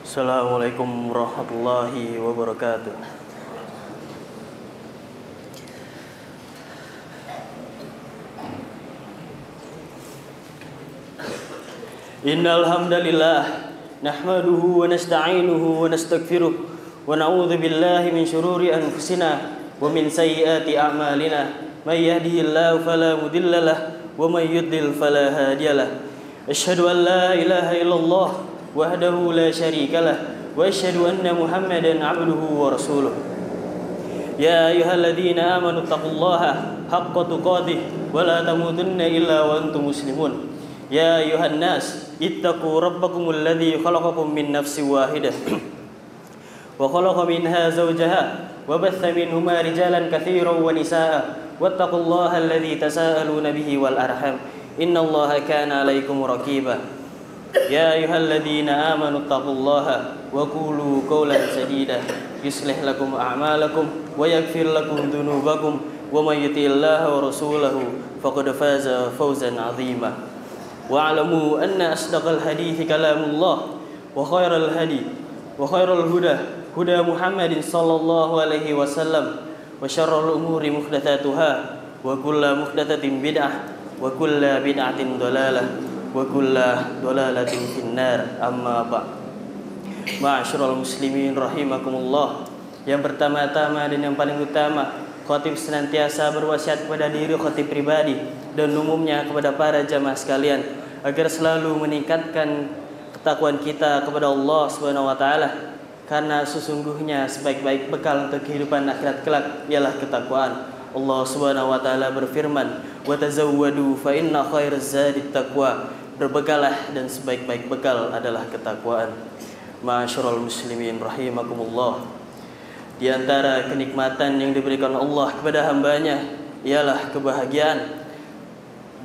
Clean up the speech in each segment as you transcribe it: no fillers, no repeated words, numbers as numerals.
Assalamualaikum warahmatullahi wabarakatuh. Innal hamdalillah nahmaduhu wa nasta'inuhu wa nastaghfiruh wa na'udzu billahi min shururi anfusina wa min sayyiati a'malina. May yahdihillahu fala mudilla lahu wa may yudlil fala hadiyalah. Asyhadu an la ilaha illallah wahdahu la syarika lah wa asyhadu anna Muhammadan 'abduhu wa rasuluh. Ya ayyuhalladzina amanu taqullaha haqqa tuqatih wa la tamutunna illa wa antum muslimun. Ya ayuhan nas ittaqu rabbakumul ladzi khalaqakum min nafsin wahidah wa khalaqa minha zawjaha wa batha minhuma rijalan katsiran wa nisaa wattaqullaha alladzi tasaaluna bihi wal arham innallaha kana 'alaikum raqiba. Ya ayyuhalladzina amanu taqullaha wa qulu qawlan sadida yuslih lakum a'malakum wa yaghfir lakum dhunubakum wa may yuti'illaha wa rasulahu faqad faza fawzan 'azima. Wa'lamu anna asdaqal hadithi kalamullah wa khairal huda huda Muhammadin sallallahu alaihi wasallam wa syarrul umuri muhdatsatuha wa kullu muhdatsatin bid'ah wa kullu bid'atin dhalalah wa kullu dhalalatin finnar. Amma ba'd. Ma'asyiral muslimin rahimakumullah. Yang pertama-tama dan yang paling utama, khatib senantiasa berwasiat kepada diri khatib pribadi dan umumnya kepada para jamaah sekalian agar selalu meningkatkan ketakwaan kita kepada Allah Subhanahu wa taala, karena sesungguhnya sebaik-baik bekal untuk kehidupan akhirat kelak ialah ketakwaan. Allah Subhanahu wa taala berfirman, "Wa tazawwadu fa inna khairaz zadit taqwa." Berbekalah dan sebaik-baik bekal adalah ketakwaan. Ma'asyiral muslimin rahimakumullah. Di antara kenikmatan yang diberikan Allah kepada hambanya ialah kebahagiaan.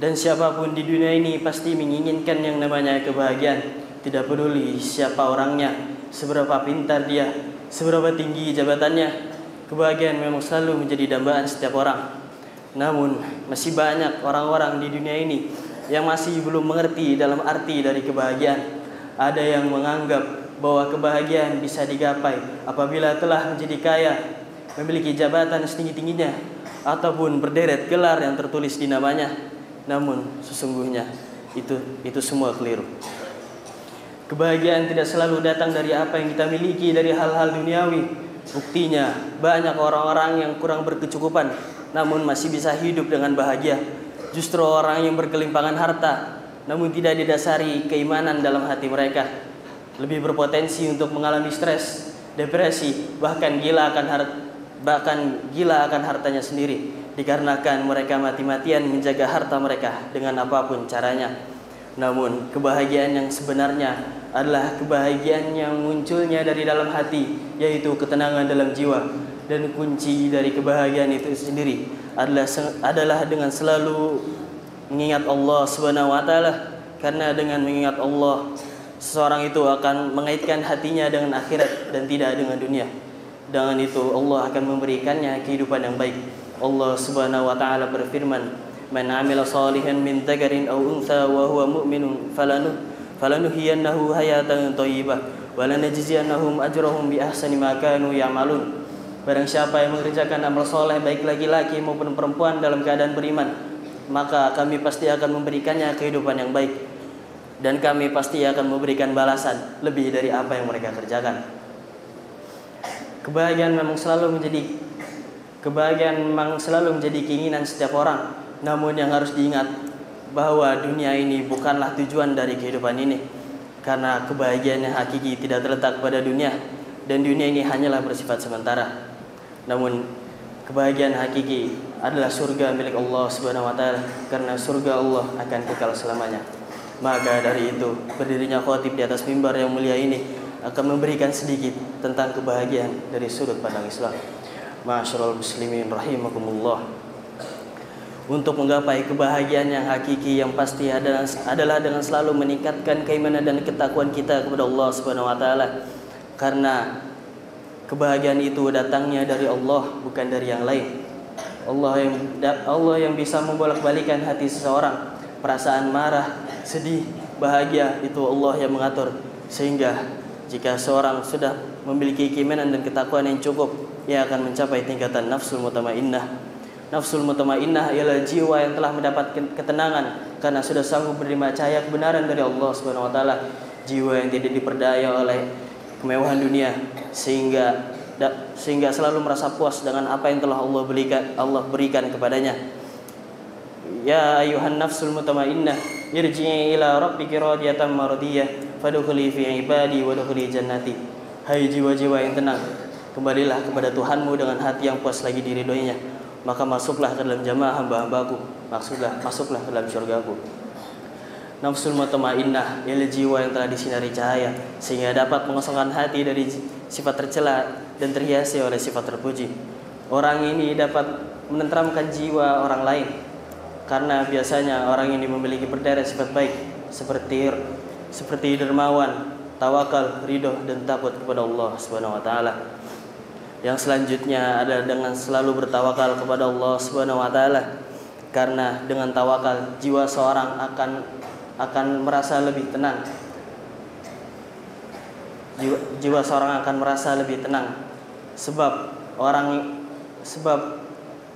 Dan siapapun di dunia ini pasti menginginkan yang namanya kebahagiaan. Tidak peduli siapa orangnya, seberapa pintar dia, seberapa tinggi jabatannya, kebahagiaan memang selalu menjadi dambaan setiap orang. Namun masih banyak orang-orang di dunia ini yang masih belum mengerti dalam arti dari kebahagiaan. Ada yang menganggap bahwa kebahagiaan bisa digapai apabila telah menjadi kaya, memiliki jabatan setinggi-tingginya, ataupun berderet gelar yang tertulis di namanya. Namun sesungguhnya itu semua keliru. Kebahagiaan tidak selalu datang dari apa yang kita miliki dari hal-hal duniawi. Buktinya banyak orang-orang yang kurang berkecukupan namun masih bisa hidup dengan bahagia. Justru orang yang berkelimpangan harta namun tidak didasari keimanan dalam hati mereka lebih berpotensi untuk mengalami stres, depresi, bahkan gila akan hartanya sendiri, dikarenakan mereka mati-matian menjaga harta mereka dengan apapun caranya. Namun kebahagiaan yang sebenarnya adalah kebahagiaan yang munculnya dari dalam hati, yaitu ketenangan dalam jiwa. Dan kunci dari kebahagiaan itu sendiri adalah dengan selalu mengingat Allah Subhanahu wa taala, karena dengan mengingat Allah seseorang itu akan mengaitkan hatinya dengan akhirat dan tidak dengan dunia. Dengan itu Allah akan memberikannya kehidupan yang baik. Allah Subhanahu wa taala berfirman, "Man 'amila shalihan min dzakarin aw untha wa huwa mu'minun falanuhyiyannahu hayatan thayyibah wa lanajziyannahum ajrahum bi ahsani ma kanu ya'malun." Barang siapa yang mengerjakan amal soleh baik laki-laki maupun perempuan dalam keadaan beriman, maka kami pasti akan memberikannya kehidupan yang baik dan kami pasti akan memberikan balasan lebih dari apa yang mereka kerjakan. Kebahagiaan memang selalu menjadi keinginan setiap orang. Namun yang harus diingat bahwa dunia ini bukanlah tujuan dari kehidupan ini, karena kebahagiaan yang hakiki tidak terletak pada dunia, dan dunia ini hanyalah bersifat sementara. Namun kebahagiaan hakiki adalah surga milik Allah Subhanahu wa taala, karena surga Allah akan kekal selamanya. Maka dari itu berdirinya khatib di atas mimbar yang mulia ini akan memberikan sedikit tentang kebahagiaan dari sudut pandang Islam. Ma'asyiral muslimin rahimakumullah. Untuk menggapai kebahagiaan yang hakiki yang pasti adalah dengan selalu meningkatkan keimanan dan ketakwaan kita kepada Allah Subhanahu wa taala. Karena kebahagiaan itu datangnya dari Allah, bukan dari yang lain. Allah yang bisa membolak-balikan hati seseorang. Perasaan marah, sedih, bahagia itu Allah yang mengatur, sehingga Jika seorang sudah memiliki keimanan dan ketakwaan yang cukup, ia akan mencapai tingkatan nafsul mutmainnah. Nafsul mutmainnah ialah jiwa yang telah mendapat ketenangan karena sudah sanggup menerima cahaya kebenaran dari Allah Subhanahu wa taala. Jiwa yang tidak diperdaya oleh kemewahan dunia sehingga selalu merasa puas dengan apa yang telah Allah berikan kepadanya. Ya ayuhan nafsul mutmainnah, irji'i ila rabbiki radiyatan mardiyah, fadkhuli fi ibadi wadkhuli jannati. Hai jiwa-jiwa yang tenang, kembalilah kepada Tuhanmu dengan hati yang puas lagi diridhoinya, maka masuklah ke dalam jamaah hamba-hambaku, masuklah ke dalam surgaku. Nafsul mutmainnah ialah jiwa yang telah disinari cahaya sehingga dapat mengosongkan hati dari sifat tercela dan terhiasi oleh sifat terpuji. Orang ini dapat menenteramkan jiwa orang lain karena biasanya orang ini memiliki berderet sifat baik seperti dermawan, tawakal, ridho dan takut kepada Allah Subhanahu wa taala. Yang selanjutnya adalah dengan selalu bertawakal kepada Allah Subhanahu wa taala. Karena dengan tawakal jiwa seorang akan merasa lebih tenang. Jiwa seorang akan merasa lebih tenang sebab orang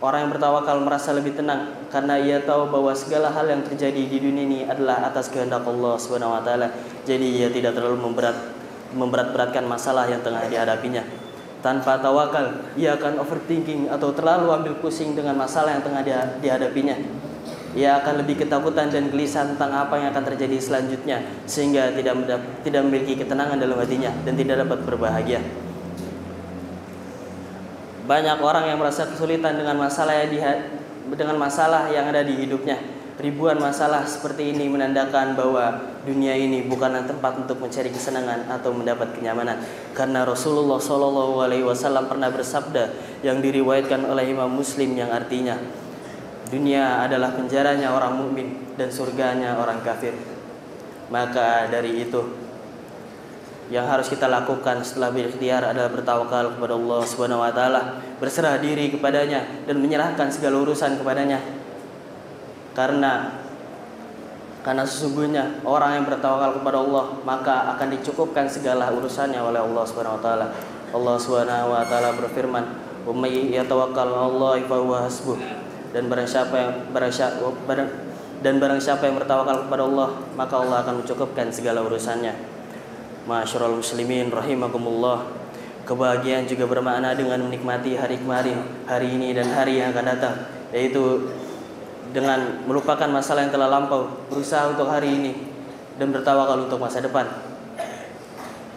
yang bertawakal merasa lebih tenang karena ia tahu bahwa segala hal yang terjadi di dunia ini adalah atas kehendak Allah Subhanahu wa taala. Jadi ia tidak terlalu memberat-beratkan masalah yang tengah dihadapinya. Tanpa tawakal, ia akan overthinking atau terlalu ambil pusing dengan masalah yang tengah dihadapinya. Ia akan lebih ketakutan dan gelisah tentang apa yang akan terjadi selanjutnya sehingga tidak memiliki ketenangan dalam hatinya dan tidak dapat berbahagia. Banyak orang yang merasa kesulitan dengan masalah yang ada di hidupnya. Ribuan masalah seperti ini menandakan bahwa dunia ini bukanlah tempat untuk mencari kesenangan atau mendapat kenyamanan. Karena Rasulullah SAW pernah bersabda yang diriwayatkan oleh Imam Muslim yang artinya, dunia adalah penjaranya orang mukmin dan surganya orang kafir. Maka dari itu, yang harus kita lakukan setelah berikhtiar adalah bertawakal kepada Allah Subhanahu wa taala, berserah diri kepadanya dan menyerahkan segala urusan kepadanya. Karena sesungguhnya orang yang bertawakal kepada Allah maka akan dicukupkan segala urusannya oleh Allah Subhanahu wa taala. Allah Subhanahu wa taala berfirman, "Wa may yatawakkal 'alallahi fa huwa hasbuh." Dan barang siapa yang bertawakal kepada Allah, maka Allah akan mencukupkan segala urusannya. Ma'asyiral muslimin rahimakumullah. Kebahagiaan juga bermakna dengan menikmati hari kemarin, hari ini dan hari yang akan datang, yaitu dengan melupakan masalah yang telah lampau, berusaha untuk hari ini dan bertawakal untuk masa depan.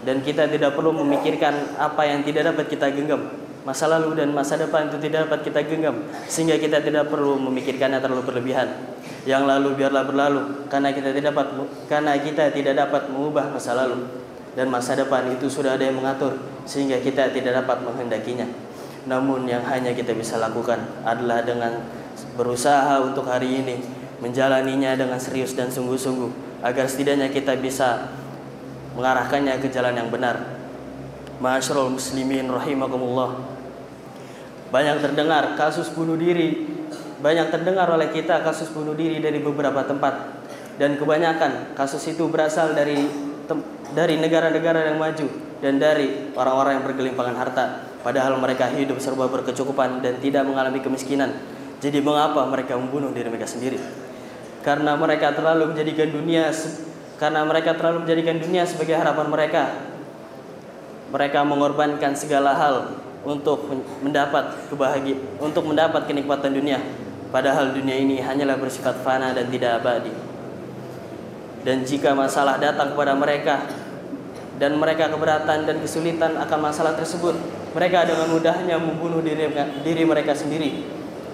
Dan kita tidak perlu memikirkan apa yang tidak dapat kita genggam. Masa lalu dan masa depan itu tidak dapat kita genggam, sehingga kita tidak perlu memikirkannya terlalu berlebihan. Yang lalu biarlah berlalu, karena kita tidak dapat mengubah masa lalu, dan masa depan itu sudah ada yang mengatur, sehingga kita tidak dapat menghendakinya. Namun yang hanya kita bisa lakukan adalah dengan berusaha untuk hari ini, menjalaninya dengan serius dan sungguh-sungguh, agar setidaknya kita bisa mengarahkannya ke jalan yang benar. Ma'asyiral muslimin rahimakumullah. Banyak terdengar oleh kita kasus bunuh diri dari beberapa tempat, dan kebanyakan kasus itu berasal dari negara-negara yang maju dan dari orang-orang yang bergelimpangan harta, padahal mereka hidup serba berkecukupan dan tidak mengalami kemiskinan. Jadi mengapa mereka membunuh diri mereka sendiri? Karena mereka terlalu menjadikan dunia sebagai harapan mereka. Mereka mengorbankan segala hal untuk mendapat kenikmatan dunia, padahal dunia ini hanyalah bersifat fana dan tidak abadi. Dan jika masalah datang kepada mereka dan mereka keberatan dan kesulitan akan masalah tersebut, mereka dengan mudahnya membunuh diri mereka sendiri.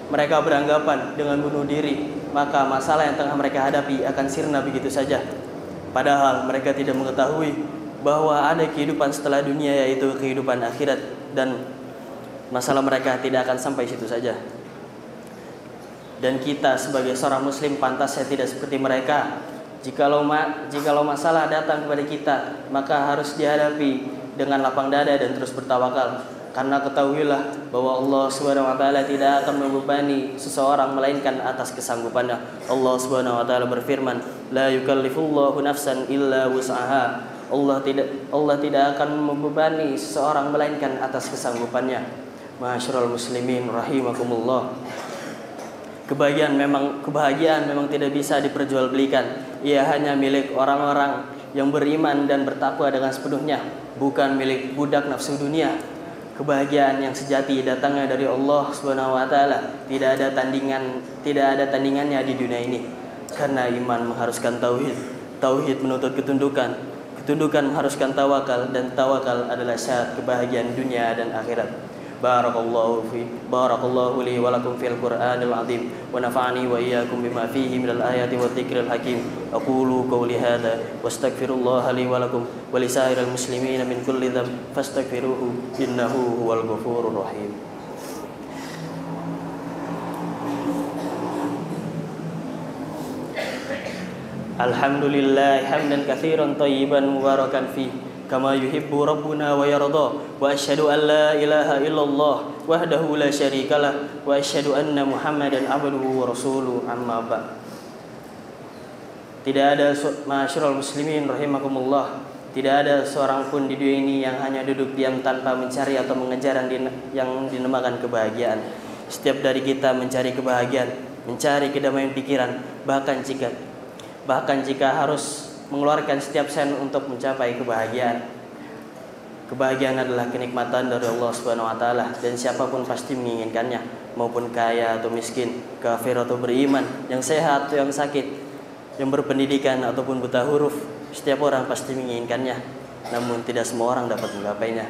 Mereka beranggapan dengan bunuh diri maka masalah yang tengah mereka hadapi akan sirna begitu saja. Padahal mereka tidak mengetahui bahwa ada kehidupan setelah dunia, yaitu kehidupan akhirat, dan masalah mereka tidak akan sampai situ saja. Dan kita sebagai seorang muslim pantasnya tidak seperti mereka. Jikalau masalah datang kepada kita, maka harus dihadapi dengan lapang dada dan terus bertawakal. Karena ketahuilah bahwa Allah Subhanahu wa taala tidak akan membebani seseorang melainkan atas kesanggupannya. Allah Subhanahu wa taala berfirman, "La yukallifullahu nafsan illa wus'aha." Allah tidak akan membebani seseorang melainkan atas kesanggupannya. Ma'asyiral muslimin rahimakumullah. Kebahagiaan memang tidak bisa diperjualbelikan. Ia hanya milik orang-orang yang beriman dan bertakwa dengan sepenuhnya, bukan milik budak nafsu dunia. Kebahagiaan yang sejati datangnya dari Allah Subhanahu wa taala. Tidak ada tandingannya di dunia ini. Karena iman mengharuskan tauhid, tauhid menuntut ketundukan, ketundukan mengharuskan tawakal, dan tawakal adalah syarat kebahagiaan dunia dan akhirat. Barakallahu li wa lakum fil Qur'anil azim wa nafa'ani wa iyyakum bima fihi minal ayati wadh-dhikril hakim. Aqulu qawli hadha wastaghfirullaha li wa lakum wa lisairil muslimina min kulli dhanb fastaghfiruhu innahu huwal ghafurur rahim. Alhamdulillah hamdan katsiran thayyiban mubarakan fi kama yuhibbu rabbuna wa yarda, wa asyhadu an la ilaha illallah wahdahu la syarikalah, wa asyhadu anna Muhammadan abduhu wa rasuluhu, amma ba'd. Tidak ada, ma'asyiral muslimin rahimakumullah, tidak ada seorang pun di dunia ini yang hanya duduk diam tanpa mencari atau mengejar yang dinamakan kebahagiaan. Setiap dari kita mencari kebahagiaan, mencari kedamaian pikiran, bahkan jika harus mengeluarkan setiap sen untuk mencapai kebahagiaan. Kebahagiaan adalah kenikmatan dari Allah Subhanahu wa taala, dan siapapun pasti menginginkannya, maupun kaya atau miskin, kafir atau beriman, yang sehat atau yang sakit, yang berpendidikan ataupun buta huruf, setiap orang pasti menginginkannya, namun tidak semua orang dapat menggapainya.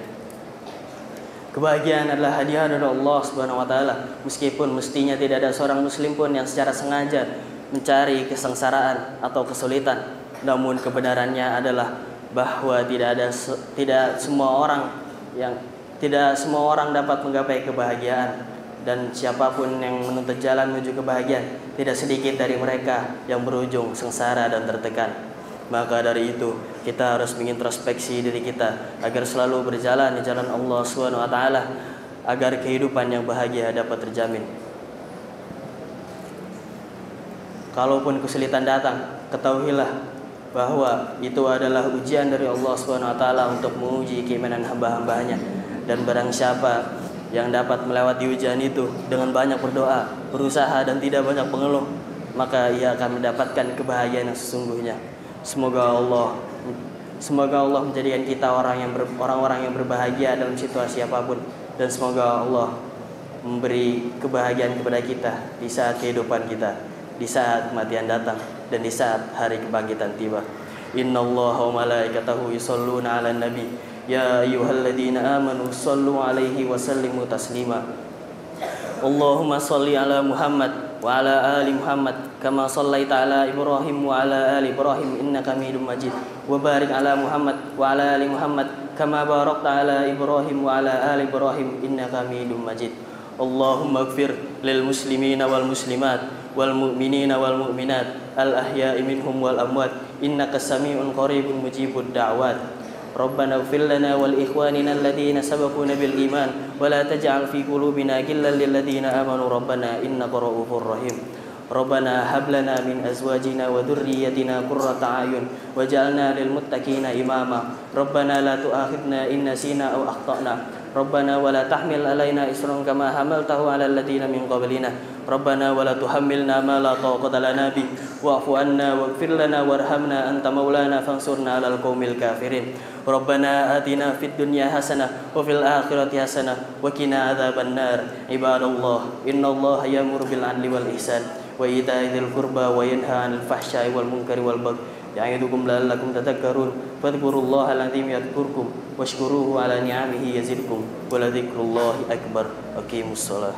Kebahagiaan adalah hadiah dari Allah Subhanahu wa taala, meskipun mestinya tidak ada seorang muslim pun yang secara sengaja mencari kesengsaraan atau kesulitan. Namun kebenarannya adalah bahwa tidak semua orang dapat menggapai kebahagiaan, dan siapapun yang menuntut jalan menuju kebahagiaan, tidak sedikit dari mereka yang berujung sengsara dan tertekan. Maka dari itu kita harus mengintrospeksi diri kita agar selalu berjalan di jalan Allah Subhanahu wa taala, agar kehidupan yang bahagia dapat terjamin. Kalaupun kesulitan datang, ketahuilah bahwa itu adalah ujian dari Allah Subhanahu wa taala untuk menguji keimanan hamba-hambanya. Dan barang siapa yang dapat melewati ujian itu dengan banyak berdoa, berusaha, dan tidak banyak mengeluh, maka ia akan mendapatkan kebahagiaan yang sesungguhnya. Semoga Allah menjadikan kita orang-orang yang berbahagia dalam situasi apapun, dan semoga Allah memberi kebahagiaan kepada kita di saat kehidupan kita, di saat kematian datang, dan di saat hari kebangkitan tiba. Innallaha wa malaikatahu yusholluna 'alan nabi ya ayyuhalladzina amanu shallu 'alaihi wa sallimu taslima. Allahumma shalli 'ala Muhammad wa 'ala ali Muhammad kama shallaita 'ala Ibrahim wa 'ala ali Ibrahim innaka Hamidum Majid, wa barik 'ala Muhammad wa 'ala ali Muhammad kama barakta 'ala Ibrahim wa 'ala ali Ibrahim innaka Hamidum Majid. Allahumma ighfir lil muslimina wal muslimat wal mu'minina wal mu'minat al ahya'i minhum wal amwat innaka sami'un qaribun mujibud da'wat. Rabbana ighfir lana wal ikhwanina alladhina sabaquna bil iman wa la taj'al fi qulubina ghillan lil ladzina amanu rabbana innaka ra'ufur rahim. Rabbana hab lana min azwajina wa dhurriyyatina qurrata a'yun waj'alna lil muttaqina imama. Rabbana la tu'akhidna in nasina aw akhtana. Rabbana wa la tahmil alaina isran kama hamaltahu 'alal ladzina min qablina. Rabbana wa la tuhammilna ma la taqata lana bi wa'fu 'anna waghfir lana warhamna anta maulana fansurna 'alal qaumil kafirin. Rabbana atina fid dunya hasanah wa fil akhirati hasanah wa qina adzabannar. Ibadallah, innallaha ya'muru bil 'adli wal ihsan wa ita'i dzil qurba wa yanha 'anil fahsya'i wal munkari wal baghi ya'idukum la'allakum tadhakkarun. Fadhkurullaha al-'azim yadhkurkum washkuruhu 'ala ni'amihi yazidkum wa la dzikrullahi akbar. Aqimussalah.